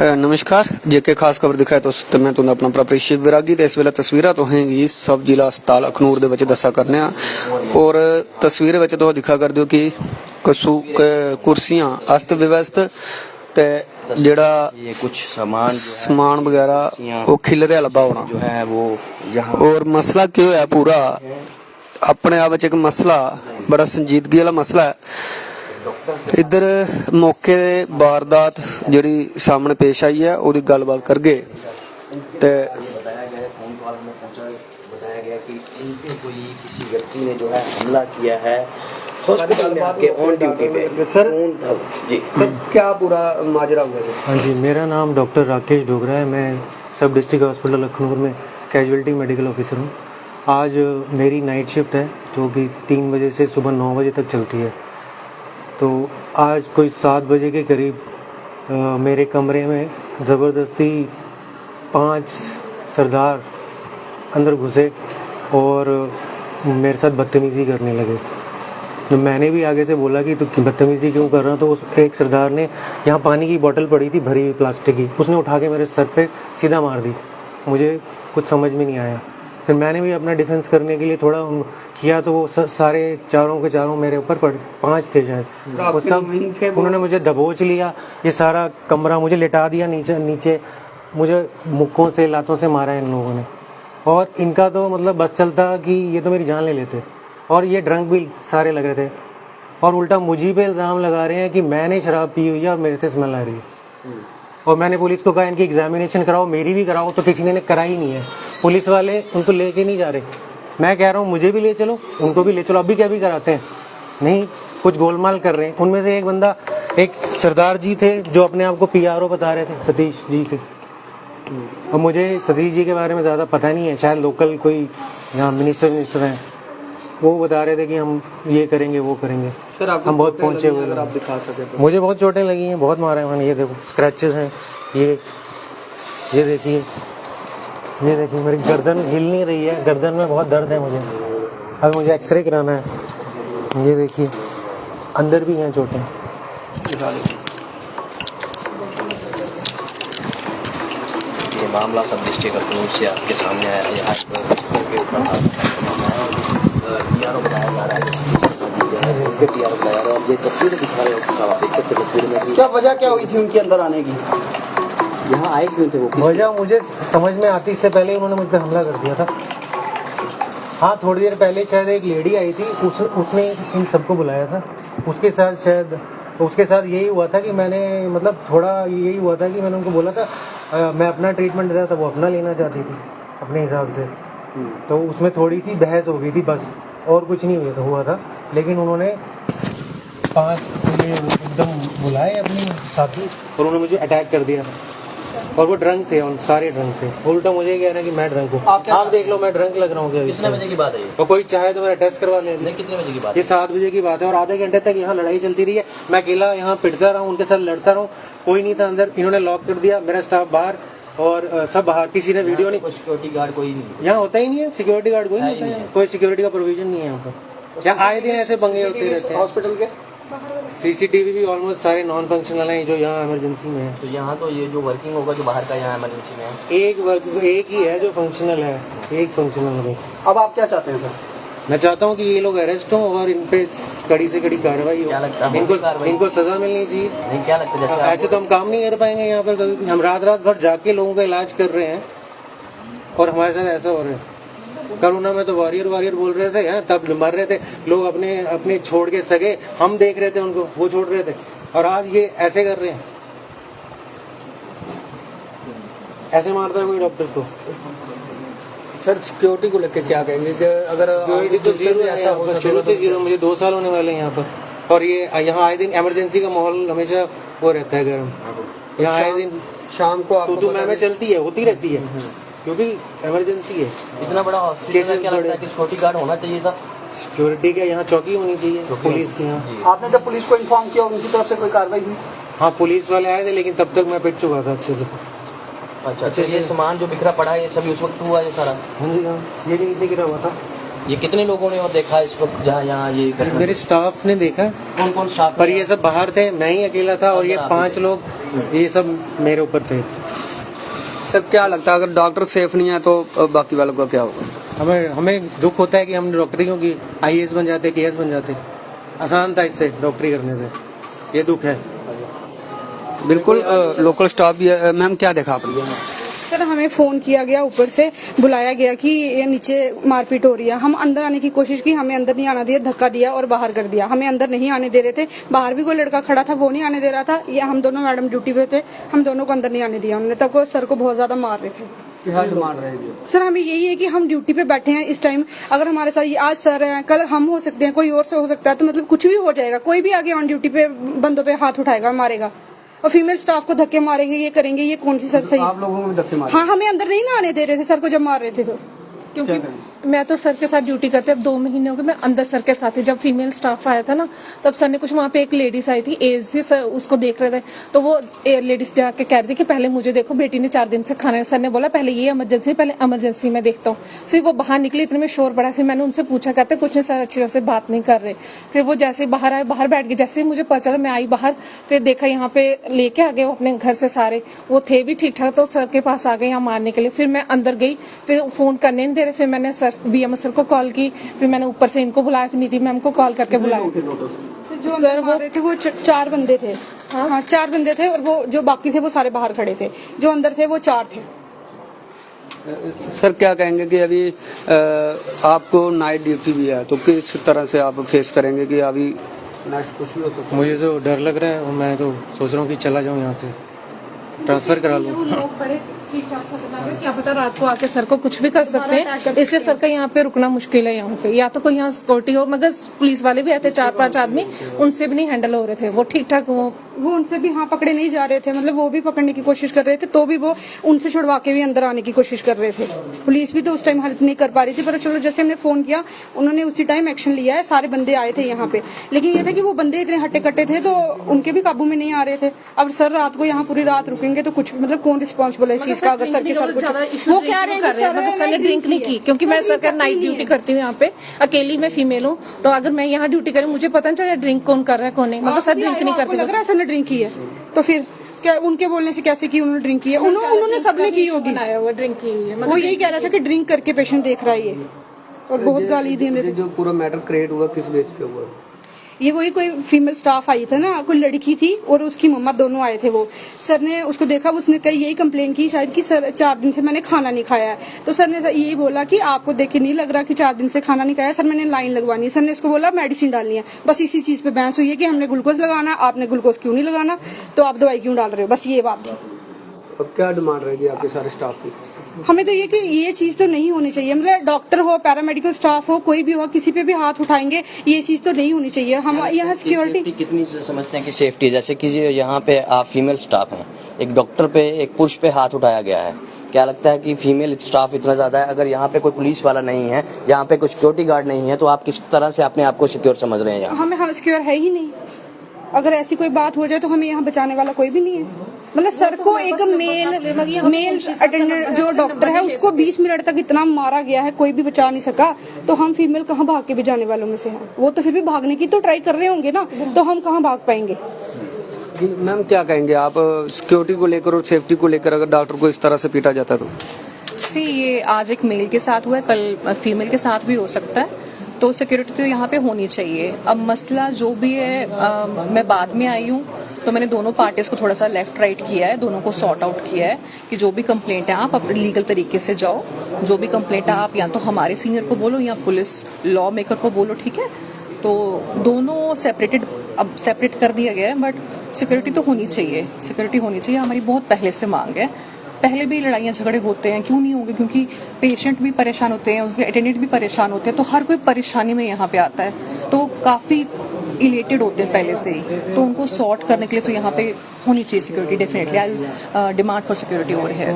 नमस्कार जेके खास खबर दिखाए तो मैं तुहानू अपना प्रपरेश विरागी ते इस वेले तस्वीरां तुसेंगी सब जिला अस्पताल अखनूर दे विच दस्सा करने आ और तस्वीर विच तुस दिखा करदे हो कि कुर्सियां अस्त व्यवस्थ ते जेड़ा ये कुछ सामान वगैरह वो खिलरिया लब्भा होना जो है वो यहाँ और मसला क्यों है पूरा अपने आप एक मसला बड़ा संजीदगी वाला मसला है। इधर मौके वारदात जिहड़ी सामने पेश आई है उसकी गलबात करगे ते बताया गया फोन कॉल में बताया गया कि इन पे कोई किसी व्यक्ति ने जो है हमला किया है हॉस्पिटल में आके ऑन ड्यूटी पे। सर जी सर क्या पूरा माजरा हुआ है? हाँ जी, मेरा नाम डॉक्टर राकेश डोगरा है। मैं सब डिस्ट्रिक्ट हॉस्पिटल अखनूर में कैजुअलिटी मेडिकल ऑफिसर हूँ। आज मेरी नाइट शिफ्ट है जो कि 3 बजे से सुबह 9 बजे तक चलती है। तो आज कोई 7 बजे के करीब मेरे कमरे में ज़बरदस्ती 5 सरदार अंदर घुसे और मेरे साथ बदतमीज़ी करने लगे। तो मैंने भी आगे से बोला कि तू बदतमीज़ी क्यों कर रहा, तो उस एक सरदार ने, यहाँ पानी की बोतल पड़ी थी भरी हुई प्लास्टिक की, उसने उठा के मेरे सर पे सीधा मार दी। मुझे कुछ समझ में नहीं आया। फिर मैंने भी अपना डिफेंस करने के लिए थोड़ा किया तो वो सारे चारों के चारों मेरे ऊपर 5 थे शायद, वो सब उन्होंने मुझे दबोच लिया। ये सारा कमरा मुझे लेटा दिया नीचे मुझे मुक्कों से लातों से मारा इन लोगों ने। और इनका तो मतलब बस चलता कि ये तो मेरी जान ले लेते। और ये ड्रंक भी सारे लग रहे थे और उल्टा मुझी पे इल्ज़ाम लगा रहे हैं कि मैंने शराब पी हुई है और मेरे से स्मेल आ रही है। और मैंने पुलिस को कहा इनकी एग्जामिनेशन कराओ, मेरी भी कराओ, तो किसी ने कराई नहीं है। पुलिस वाले उनको लेके नहीं जा रहे। मैं कह रहा हूँ मुझे भी ले चलो, उनको भी ले चलो, अभी क्या भी कराते हैं, नहीं कुछ गोलमाल कर रहे हैं। उनमें से एक बंदा, एक सरदार जी थे जो अपने आप को PRO बता रहे थे, सतीश जी थे। और मुझे सतीश जी के बारे में ज़्यादा पता नहीं है, शायद लोकल कोई यहाँ मिनिस्टर हैं, वो बता रहे थे कि हम ये करेंगे वो करेंगे। सर हम बहुत पहुँचे हुए अगर आप दिखा सके तो। मुझे बहुत चोटें लगी हैं, बहुत मारा है मैंने। ये देखो स्क्रैचेस हैं, ये देखिए, ये देखिए मेरी गर्दन हिल नहीं रही है, गर्दन में बहुत दर्द है मुझे। अब मुझे एक्सरे कराना है। ये देखिए अंदर भी हैं चोटें। ये मामला सब डिस्ट्रिक्ट अखनूर से आपके सामने आया है। यहाँ PRO बताया जा रहा है, उनके PRO बताया जा रहा है। ये तस्वीरें दिखा रहे हो, आप देख सकते हो तस्वीर में क्या वजह क्या हुई थी उनके अंदर आने की? यहाँ आए क्यों थे वो? वजह मुझे समझ में आती, इससे पहले उन्होंने मुझ पर हमला कर दिया था। हाँ, थोड़ी देर पहले शायद एक लेडी आई थी, उसने इन सबको बुलाया था। उसके साथ यही हुआ था कि मैंने, मतलब थोड़ा यही हुआ था कि मैंने उनको बोला था मैं अपना ट्रीटमेंट दे रहा था, वो अपना लेना चाहती थी अपने हिसाब से। तो उसमें थोड़ी सी बहस हो गई थी बस, और कुछ नहीं हुआ था। लेकिन उन्होंने 5 एकदम बुलाए अपनी साथी और उन्होंने मुझे अटैक कर दिया। और वो ड्रंक थे, और सारे ड्रंक थे। उल्टा मुझे कह रहे हैं कि मैं ड्रंक हूँ। आप देख लो मैं ड्रंक लग रहा हूँ क्या? कितने बजे की बात है ये? और कोई चाहे तो मेरा टेस्ट करवा ले। कितने बजे की बात ये 7 बजे की बात है और आधे घंटे तक यहाँ लड़ाई चलती रही है। मैं अकेला यहाँ पिटता रहा हूँ, उनके साथ लड़ता रहा हूँ, कोई नहीं था अंदर। इन्होंने लॉक कर दिया, मेरा स्टाफ बाहर और सब बाहर। किसी ने वीडियो नहीं, सिक्योरिटी गार्ड कोई नहीं यहाँ होता ही नहीं है। सिक्योरिटी गार्ड कोई नहीं होता है, कोई सिक्योरिटी का प्रोविजन नहीं है यहाँ पर। यहाँ आए दिन ऐसे पंगे होते रहते हैं। हॉस्पिटल के CCTV भी ऑलमोस्ट सारे नॉन फंक्शनल हैं जो यहाँ इमरजेंसी में है। तो यहाँ तो ये जो वर्किंग होगा जो बाहर का यहाँ इमरजेंसी में है, एक ही है जो फंक्शनल है, एक फंक्शनल है। अब आप क्या चाहते हैं सर? मैं चाहता हूँ कि ये लोग अरेस्ट हों और इन पे कड़ी से कड़ी कार्रवाई हो। क्या लगता है इनको सजा मिलनी चाहिए। नहीं, क्या लगता है जैसे ऐसे तो हम काम नहीं कर पाएंगे यहाँ पर कभी। हम रात भर जाके लोगों का इलाज कर रहे हैं और हमारे साथ ऐसा हो रहा है। कोरोना में तो वॉरियर बोल रहे थे हैं, तब मर रहे थे लोग, अपने छोड़ के सगे हम देख रहे थे उनको, वो छोड़ रहे थे। और आज ये ऐसे कर रहे हैं, ऐसे मारता है कोई डॉक्टर्स को। सर सिक्योरिटी को लेकर क्या कहेंगे कि अगर सिक्योरिटी तो जीरो है, शुरू से जीरो। मुझे 2 साल होने वाले हैं यहाँ पर। और ये यहाँ आए दिन इमरजेंसी का माहौल हमेशा वो रहता है गर्म। यहाँ आए दिन शाम को तो मैं चलती है, होती रहती है, क्योंकि इमरजेंसी है। इतना बड़ा हॉस्पिटल क्या लगता है कि सिक्योरिटी गार्ड होना चाहिए था? सिक्योरिटी का यहाँ चौकी होनी चाहिए पुलिस की। यहाँ आपने जब पुलिस को इन्फॉर्म किया उनकी तरफ से कोई कार्रवाई हुई? हाँ, पुलिस वाले आए थे लेकिन तब तक मैं पिट चुका था अच्छे से। अच्छा, ये सामान जो बिखरा पड़ा है ये सभी उस वक्त हुआ ये सारा? हाँ जी, हाँ, ये नीचे गिरा हुआ था। ये कितने लोगों ने और देखा इस वक्त जहाँ यहाँ ये घटना? मेरे स्टाफ ने देखा, कौन कौन स्टाफ पर ये सब बाहर थे, मैं ही अकेला था और ये 5 लोग ये सब मेरे ऊपर थे। सर क्या लगता है अगर डॉक्टर सेफ नहीं है तो बाकी वालों का क्या होगा? हमें दुख होता है कि हम डॉक्टरी क्योंकि IAS बन जाते, KS बन जाते, आसान था इससे डॉक्टरी करने से, ये दुख है। बिल्कुल लोकल स्टाफ भी है। मैम क्या देखा आपने? सर हमें फ़ोन किया गया, ऊपर से बुलाया गया कि ये नीचे मारपीट हो रही है। हम अंदर आने की कोशिश की, हमें अंदर नहीं आना दिया, धक्का दिया और बाहर कर दिया। हमें अंदर नहीं आने दे रहे थे, बाहर भी कोई लड़का खड़ा था वो नहीं आने दे रहा था। ये हम दोनों मैडम ड्यूटी पे थे, हम दोनों को अंदर नहीं आने दिया। हमने तब सर को बहुत ज़्यादा मार रहे थे। क्या डिमांड रहेगी? सर हमें यही है कि हम ड्यूटी पे बैठे हैं इस टाइम, अगर हमारे साथ आज सर हैं, कल हम हो सकते हैं, कोई और से हो सकता है, तो मतलब कुछ भी हो जाएगा। कोई भी आगे ऑन ड्यूटी पे बंदों पे हाथ उठाएगा, मारेगा और फीमेल स्टाफ को धक्के मारेंगे, ये करेंगे, ये कौन सी सर सही? आप लोगों को भी धक्के मारे? हाँ, हमें अंदर नहीं ना आने दे रहे थे सर को जब मार रहे थे तो। क्योंकि मैं तो सर के साथ ड्यूटी करते अब 2 महीने हो गए, मैं अंदर सर के साथ ही। जब फीमेल स्टाफ आया था ना तब सर ने कुछ, वहाँ पे एक लेडीज आई थी, एज थी, सर उसको देख रहे थे तो वो लेडीज जाके कह रही थी कि पहले मुझे देखो, बेटी ने 4 दिन से खाना है। सर ने बोला पहले ये इमरजेंसी, पहले इमरजेंसी में देखता हूँ। सिर्फ वो बाहर निकली, इतने में शोर पड़ा। फिर मैंने उनसे पूछा, कहते कुछ नहीं सर, अच्छी तरह से बात नहीं कर रहे। फिर वो जैसे ही बाहर आए, बाहर बैठ गए। जैसे ही मुझे पता चला मैं आई बाहर, फिर देखा यहाँ पे लेके आ गए वो अपने घर से सारे, वो थे भी ठीक ठाक, तो सर के पास आ गए यहाँ मारने के लिए। फिर मैं अंदर गई, फिर फोन करने नहीं दे रहे। फिर मैंने सर BM सर को कॉल की, फिर मैंने ऊपर से इनको बुलाया, फिर निधि मैम को कॉल करके बुलाया। जो सर वो थे वो 4 बंदे थे। हाँ 4 बंदे थे और वो जो बाकी थे वो सारे बाहर खड़े थे, जो अंदर थे वो 4 थे। सर क्या कहेंगे कि अभी आपको नाइट ड्यूटी भी है तो किस तरह से आप फेस करेंगे कि अभी नेक्स्ट कुछ भी हो सकता है? मुझे तो डर लग रहा है और मैं तो सोच रहा हूँ कि चला जाऊँ यहाँ से, ट्रांसफर करा लूँ। वो लोग बड़े ठीक-ठाक खतरनाक है, क्या पता रात को आके सर को कुछ भी कर सकते हैं, इसलिए सर का यहाँ पे रुकना मुश्किल है। यहाँ पे या तो कोई यहाँ सिक्योरिटी हो, मगर पुलिस वाले भी आए थे 4-5 आदमी, उनसे भी नहीं हैंडल हो रहे थे वो ठीक ठाक। वो उनसे भी हाँ पकड़े नहीं जा रहे थे, मतलब वो भी पकड़ने की कोशिश कर रहे थे, तो भी वो उनसे छुड़वा के भी अंदर आने की कोशिश कर रहे थे। पुलिस भी तो उस टाइम हेल्प नहीं कर पा रही थी, पर चलो जैसे हमने फोन किया उन्होंने उसी टाइम एक्शन लिया है, सारे बंदे आए थे यहाँ पे। लेकिन ये था कि वो बंदे इतने हट्टे कट्टे थे तो उनके भी काबू में नहीं आ रहे थे। अब सर रात को यहाँ पूरी रात रुकेंगे तो कुछ मतलब कौन रिस्पॉन्सिबल है इस चीज का? अगर सर के साथ कुछ वो कह रहे हैं सर ने ड्रिंक नहीं की, क्योंकि मैं सर का नाइट ड्यूटी करती हूँ यहाँ पे, अकेली मैं फीमेल हूँ, तो अगर मैं यहाँ ड्यूटी करूँ मुझे पता नहीं चला ड्रिंक कौन कर रहा है कौन नहीं, मगर सर ड्रिंक नहीं करते। लग रहा है सर ने ड्रिंक की है तो फिर क्या उनके बोलने से कैसे की उन्होंने ड्रिंक की है? उन्होंने सबने की होगी, वो ड्रिंक की है। वो यही कह रहा था कि ड्रिंक करके पेशेंट देख रहा है ये, और बहुत गाली देने थे। जो पूरा मैटर क्रिएट हुआ किस बेस पे हुआ? ये वही कोई फीमेल स्टाफ आई था ना, कोई लड़की थी और उसकी मम्मा, दोनों आए थे। वो सर ने उसको देखा, उसने कही यही कंप्लेन की शायद कि सर 4 दिन से मैंने खाना नहीं खाया है। तो सर ने यही बोला कि आपको देख के नहीं लग रहा कि 4 दिन से खाना नहीं खाया? सर मैंने लाइन लगवानी है। सर ने उसको बोला मेडिसिन डालनी है। बस इसी चीज़ पे बहस हुई है कि हमने ग्लूकोज लगाना, आपने ग्लूकोज क्यों नहीं लगाना, तो आप दवाई क्यों डाल रहे हो, बस ये बात थी। अब क्या डिमांड रहेगी आपके सारे स्टाफ की? हमें तो ये कि ये चीज़ तो नहीं होनी चाहिए, मतलब डॉक्टर हो, पैरामेडिकल स्टाफ हो, कोई भी हो, किसी पे भी हाथ उठाएंगे, ये चीज़ तो नहीं होनी चाहिए। हम यहाँ सिक्योरिटी कितनी समझते हैं कि सेफ्टी है? जैसे कि यहाँ पे आप फीमेल स्टाफ हैं, एक डॉक्टर पे, एक पुरुष पे हाथ उठाया गया है, क्या लगता है कि फीमेल स्टाफ इतना ज़्यादा है? अगर यहाँ पे कोई पुलिस वाला नहीं है, यहाँ पे कोई सिक्योरिटी गार्ड नहीं है, तो आप किस तरह से अपने आप को सिक्योर समझ रहे हैं यहाँ? हम सिक्योर है ही नहीं। अगर ऐसी कोई बात हो जाए तो हमें यहाँ बचाने वाला कोई भी नहीं है। मतलब सर को एक मेल अटेंडेंट जो डॉक्टर है उसको 20 मिनट तक इतना मारा गया है, कोई भी बचा नहीं सका, तो हम फीमेल कहाँ भाग के भी जाने वालों में से हैं? वो तो फिर भी भागने की तो ट्राई कर रहे होंगे ना, तो हम कहाँ भाग पाएंगे? मैम क्या कहेंगे आप सिक्योरिटी को लेकर और सेफ्टी को लेकर, अगर डॉक्टर को इस तरह से पीटा जाता तो? ये आज एक मेल के साथ हुआ है, कल फीमेल के साथ भी हो सकता है, तो सिक्योरिटी तो यहाँ पे होनी चाहिए। अब मसला जो भी है, मैं बाद में आई हूँ तो मैंने दोनों पार्टीज को थोड़ा सा लेफ्ट राइट किया है, दोनों को सॉर्ट आउट किया है कि जो भी कंप्लेंट है आप अपने लीगल तरीके से जाओ, जो भी कंप्लेंट है आप या तो हमारे सीनियर को बोलो या पुलिस लॉ मेकर को बोलो, ठीक है? तो दोनों सेपरेट कर दिया गया है, बट सिक्योरिटी तो होनी चाहिए, सिक्योरिटी होनी चाहिए, हमारी बहुत पहले से मांग है। पहले भी लड़ाइयाँ झगड़े होते हैं, क्यों नहीं होंगे? क्योंकि पेशेंट भी परेशान होते हैं, उनके अटेंडेंट भी परेशान होते हैं, तो हर कोई परेशानी में यहाँ पे आता है, तो काफ़ी इलेटेड होते हैं पहले से ही, तो उनको सॉर्ट करने के लिए तो यहाँ पे होनी चाहिए security. Definitely I demand for security over here.